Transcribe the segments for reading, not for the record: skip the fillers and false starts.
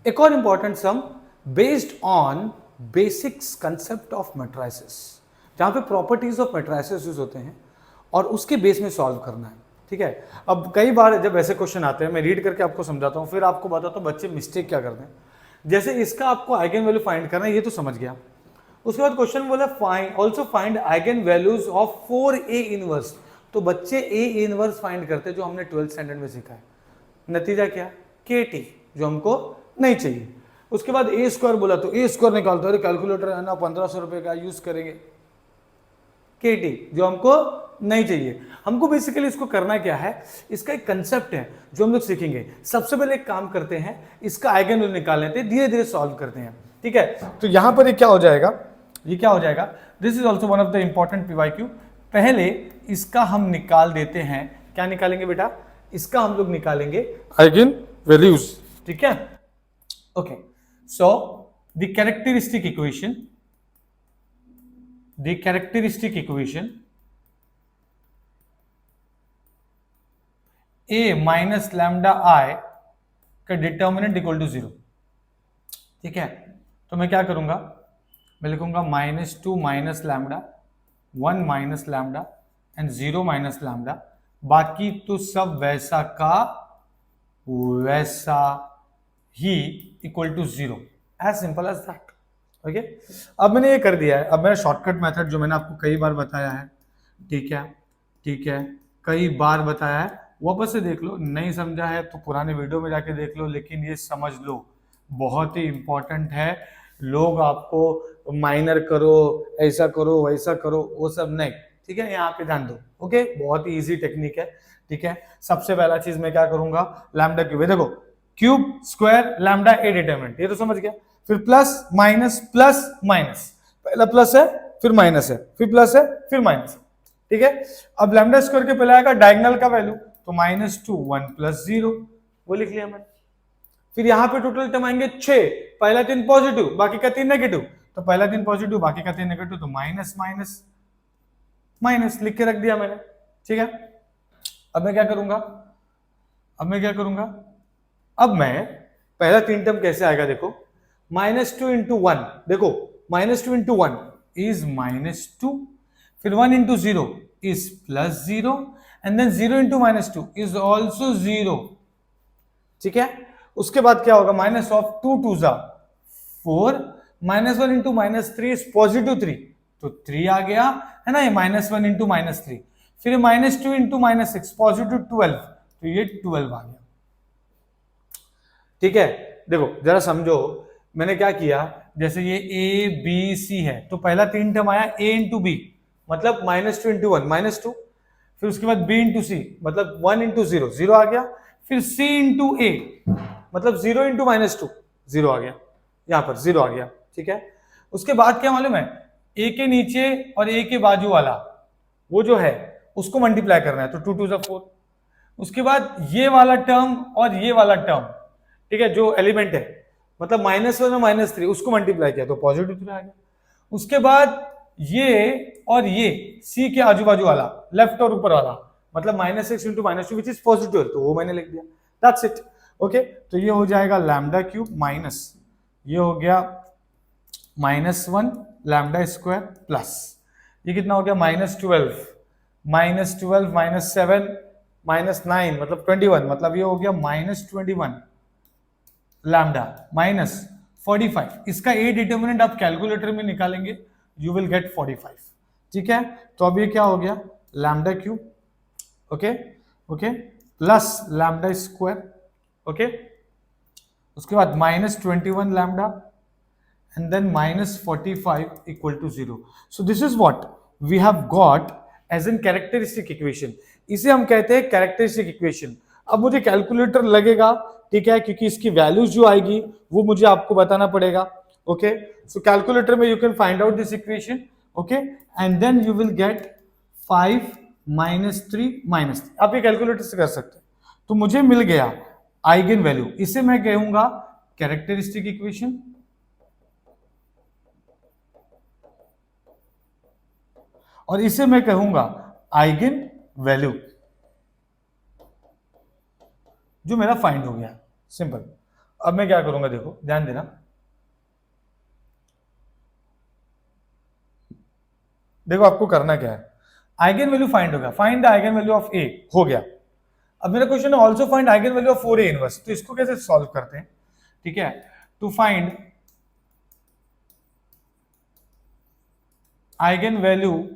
एक और important sum based on basics concept of matrices, जहां पे प्रॉपर्टीज ऑफ मैट्रिसेस यूज होते हैं और उसके बेस में सॉल्व करना है। ठीक है, अब कई बार जब ऐसे क्वेश्चन आते हैं, मैं रीड करके आपको समझाता हूं, फिर आपको बताता हूं बच्चे मिस्टेक क्या करते हैं। जैसे इसका आपको आइगन वैल्यू फाइंड करना है, ये तो समझ गया। उसके बाद क्वेश्चन बोला find also find eigen values of 4A inverse. तो बच्चे ए इनवर्स फाइंड करते हैं, जो हमने 12th स्टैंडर्ड में सीखा है। नतीजा क्या? KT, जो हमको नहीं चाहिए। उसके बाद ए स्क्वायर बोला, तो ए स्क्वायर निकालते, अरे कैलकुलेटर है ना 1500 रुपए का यूज करेंगे। KT जो हमको नहीं चाहिए। हमको बेसिकली इसको करना क्या है, इसका एक कंसेप्ट है जो हम लोग सीखेंगे। सबसे पहले एक काम करते हैं, इसका आइगन वैल्यू निकाल लेते हैं, धीरे धीरे सॉल्व करते हैं। ठीक है, तो यहां पर ये क्या हो जाएगा, ये क्या हो जाएगा, this is also one of the important PYQ। पहले इसका हम निकाल देते हैं। क्या निकालेंगे बेटा? इसका हम लोग निकालेंगे आइगन वैल्यूज। ठीक है, okay. So the characteristic equation, the characteristic equation a minus lambda I का डिटर्मिनेंट इक्वल टू 0। ठीक है, तो मैं क्या करूंगा, मैं लिखूंगा -2 minus lambda, 1 minus lambda and 0 minus lambda. बाकी तो सब वैसा का वैसा ही equal to 0, as simple as that. Okay, अब मैंने ये कर दिया है। अब मेरा शॉर्टकट मेथड जो मैंने आपको कई बार बताया है, ठीक है, ठीक है, कई बार बताया है, वापस से देख लो। नहीं समझा है तो पुराने वीडियो में जाके देख लो, लेकिन ये समझ लो, बहुत ही इंपॉर्टेंट है। लोग आपको माइनर करो, ऐसा करो, वैसा करो, वो सब नहीं। ठीक है, यहाँ पे ध्यान दो। ओके, बहुत ही इजी टेक्निक है। ठीक है, सबसे पहला चीज मैं क्या करूंगा, लैम्डा क्यूब। देखो, क्यूब स्क्वायर लैम्डा ए डिटरमिनेंट, ये तो समझ गया। फिर प्लस माइनस प्लस माइनस, पहला प्लस है फिर माइनस है, फिर प्लस है फिर माइनस है। ठीक है, अब लैम्डा स्क्वायर के पहले आएगा डायगोनल का वैल्यू, तो -2 1 + 0, वो लिख लिया मैंने। फिर यहां पे टोटल टर्म आएंगे 6, पहला 3 पॉजिटिव बाकी का 3 नेगेटिव, तो पहला 3 पॉजिटिव बाकी का 3 नेगेटिव, तो माइनस माइनस माइनस लिख के रख दिया मैंने। ठीक है, अब मैं क्या करूंगा, अब मैं क्या करूंगा, अब मैं पहला 3 टर्म कैसे आएगा, देखो, -2 × 1, देखो -2 × 1 इज -2, फिर 1 × 0 is +0 and then 0 × -2 is also 0। ठीक है, उसके बाद क्या होगा, -2 2 4, -1 × -3 इज +3, तो 3 आ गया है ना, ये -1 × -3, फिर -2 × -6 +12, तो ये 12 आ गया। ठीक है, देखो जरा समझो, मैंने क्या किया, जैसे ये A B C है, तो पहला 3 टर्म आया A × B, मतलब -2 × 1 -2, फिर उसके बाद B × C, मतलब 1 × 0 0 आ गया, फिर C × A, मतलब 0 × -2 0 आ गया, यहां पर 0 आ गया। ठीक है, उसके बाद क्या मालूम है, A के नीचे और A के बाजू वाला वो जो है उसको मल्टीप्लाई करना है, तो 2 2 4। उसके बाद ये वाला टर्म और ये वाला टर्म, ठीक है, जो एलिमेंट है, मतलब -1 और -3, उसको मल्टीप्लाई किया तो +3 आ गया। उसके बाद ये और ये C के आजू बाजू वाला, लेफ्ट और ऊपर वाला, मतलब -6 × -2 विच इज पॉजिटिव, तो वो मैंने लिख दिया, दैट्स इट। ओके, तो ये हो जाएगा लैम्डा क्यूब माइनस, ये हो गया -1 लैम्डा स्क्वायर प्लस, ये कितना हो गया, -12 -7 -9 मतलब 21, मतलब ये हो गया -21 लैम्डा माइनस 45। इसका ए डिटर्मिनेंट आप कैलकुलेटर में निकालेंगे, यू विल गेट 45। ठीक है, तो अब ये क्या हो गया, lambda cube, okay okay, plus lambda square, okay, उसके बाद -21 lambda and then -45 equal to 0. So this is what we have got as in characteristic equation. इसे हम कहते हैं characteristic equation. अब मुझे कैलकुलेटर लगेगा, ठीक है, क्योंकि इसकी वैल्यूज जो आएगी वो मुझे आपको बताना पड़ेगा। ओके, सो कैलकुलेटर में you can find out this equation, okay, and then you will get 5 -3 -3। आप ये कैलकुलेटर से कर सकते हैं। तो मुझे मिल गया आइगन वैल्यू, इसे मैं कहूंगा कैरेक्टरिस्टिक इक्वेशन, और इसे मैं कहूंगा आइगन वैल्यू, जो मेरा फाइंड हो गया, सिंपल। अब मैं क्या करूंगा, देखो ध्यान देना, देखो आपको करना क्या है, आइगन वैल्यू फाइंड होगा, find the eigen value of A हो गया। अब मेरा क्वेश्चन है also find eigen value of 4a inverse, तो इसको कैसे सॉल्व करते हैं, ठीक है। To find eigen value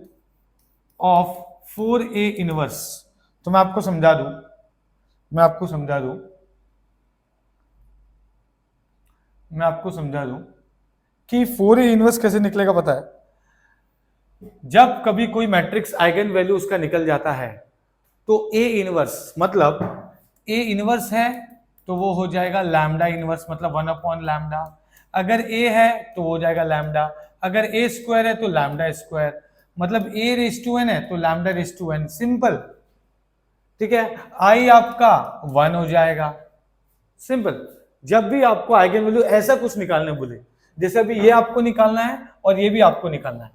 of 4a inverse, तो मैं आपको समझा दूं, मैं आपको समझा दूं कि 4a इनवर्स कैसे निकलेगा पता है, जब कभी कोई मैट्रिक्स आइगन वैल्यू उसका निकल जाता है तो ए इनवर्स, मतलब ए इनवर्स है तो वो हो जाएगा लैम्डा इनवर्स, मतलब 1/लैम्डा। अगर ए है तो वो हो जाएगा लैम्डा, अगर ए स्क्वायर है तो लैम्डा स्क्वायर, मतलब ए रेज़ टू एन है तो lambda raise to n, simple, ठीक है। आई आपका 1 हो जाएगा, सिंपल। जब भी आपको आइगन वैल्यू ऐसा कुछ निकालने बोले, जैसे अभी ये आपको निकालना है और ये भी आपको निकालना है,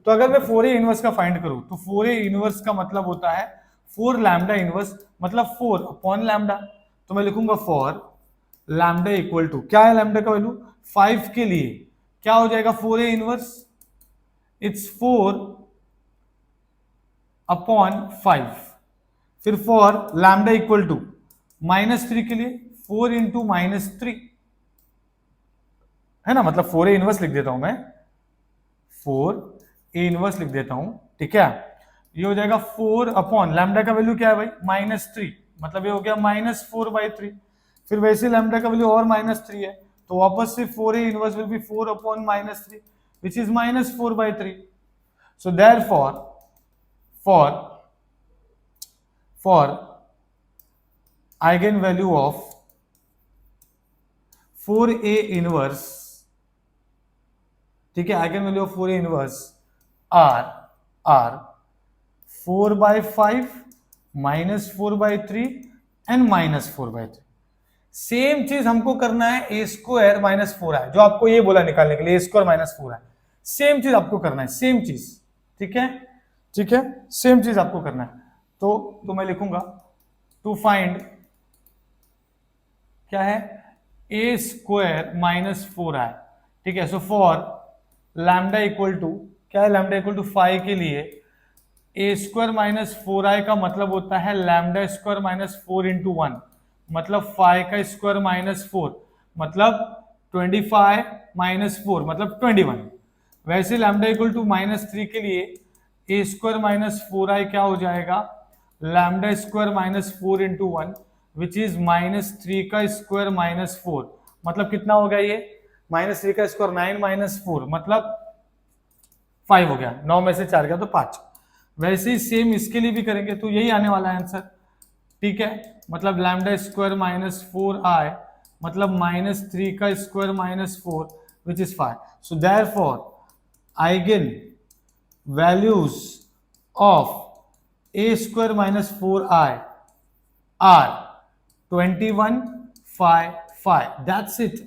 तो अगर मैं 4a इनवर्स का फाइंड करूं तो 4a इनवर्स का मतलब होता है 4 लैम्डा इनवर्स, मतलब 4/लैम्डा। तो मैं लिखूंगा फॉर लैम्डा इक्वल टू, क्या है लैम्डा का वैल्यू 5 के लिए क्या हो जाएगा 4a इनवर्स, इट्स 4/5। फिर फॉर लैम्डा इक्वल टू -3 के लिए 4 इंटू -3, है ना, मतलब 4a इनवर्स लिख देता हूं मैं, 4a इनवर्स लिख देता हूं, ठीक है। ये हो जाएगा 4 लैम्डा का वैल्यू क्या है भाई -3, मतलब ये हो गया -4/3। फिर वैसे लैम्डा का वैल्यू और -3 है, तो वापस से 4a inverse will be 4/-3 which is -4/3। so therefore for eigen value of 4a inverse, ठीक है, eigen value of 4a inverse are 4/5 -4/3 and -4/3। Same चीज हमको करना है a स्क्वायर -4i, जो आपको ये बोला निकालने के लिए a स्क्वायर -4i, सेम चीज आपको करना है, सेम चीज, ठीक है, ठीक है, सेम चीज आपको करना है। तो मैं लिखूंगा टू फाइंड क्या है a स्क्वायर -4i, ठीक है। So for lambda equal to क्या है, लैम्डा इक्वल टू 5 के लिए a स्क्वायर -4i का मतलब होता है लैम्डा स्क्वायर -4 इंटू 1, मतलब 5 का स्क्वायर -4, मतलब 25 -4 मतलब 21। वैसे लैम्डा इक्वल टू -3 के लिए a स्क्वायर -4i क्या हो जाएगा, lambda square -4 into 1 which is -3 का स्क्वायर -4, मतलब कितना हो गया ये, -3 का स्क्वायर 9 -4 मतलब 5 हो गया, 9 में से 4 गया तो 5। वैसे ही सेम इसके लिए भी करेंगे तो यही आने वाला है आंसर, ठीक है, मतलब लैम्डा स्क्वायर -4i मतलब -3 का square -4 which is 5। So therefore eigen values of a square -4i are 21 5 5, that's it,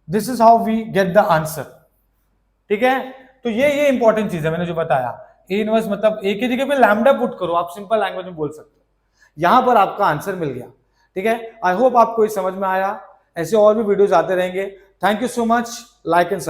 this is how we get the answer, ठीक है। तो ये इंपॉर्टेंट चीज है मैंने जो बताया, ए इनवर्स मतलब ए की जगह पे लैम्डा पुट करो, आप सिंपल लैंग्वेज में बोल सकते हो, यहां पर आपका आंसर मिल गया, ठीक है। आई होप आपको समझ में आया, ऐसे और भी वीडियोस आते रहेंगे। Thank you so much, like and subscribe.